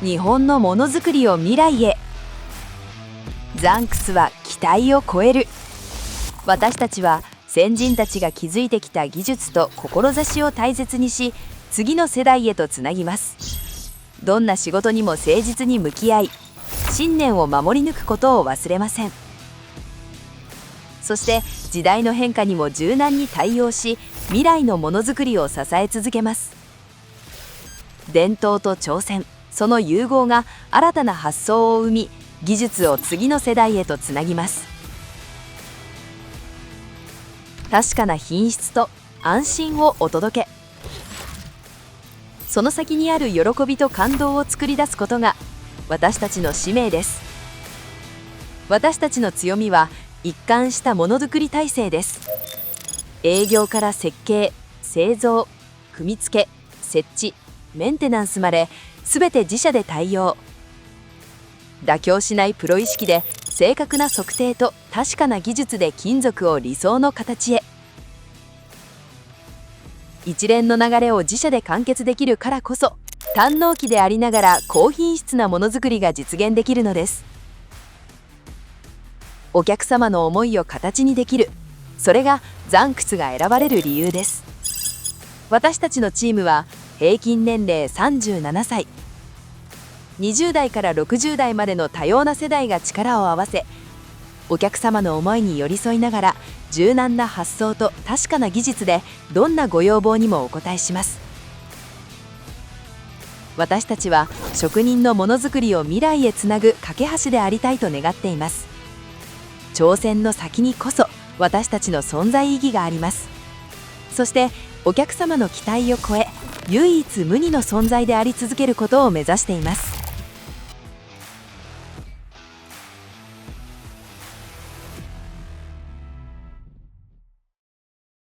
日本のものづくりを未来へ。ザンクスは期待を超える。私たちは先人たちが築いてきた技術と志を大切にし、次の世代へとつなぎます。どんな仕事にも誠実に向き合い、信念を守り抜くことを忘れません。そして時代の変化にも柔軟に対応し、未来のものづくりを支え続けます。伝統と挑戦、その融合が新たな発想を生み、技術を次の世代へとつなぎます。確かな品質と安心をお届け。その先にある喜びと感動を作り出すことが私たちの使命です。私たちの強みは一貫したものづくり体制です。営業から設計、製造、組み付け、設置、メンテナンスまで全て自社で対応。妥協しないプロ意識で正確な測定と確かな技術で金属を理想の形へ。一連の流れを自社で完結できるからこそ、堪能機でありながら高品質なものづくりが実現できるのです。お客様の思いを形にできる、それがザンクスが選ばれる理由です。私たちのチームは平均年齢37歳、20代から60代までの多様な世代が力を合わせ、お客様の思いに寄り添いながら柔軟な発想と確かな技術でどんなご要望にもお応えします。私たちは職人のものづくりを未来へつなぐ架け橋でありたいと願っています。挑戦の先にこそ私たちの存在意義があります。そしてお客様の期待を超え、唯一無二の存在であり続けることを目指しています。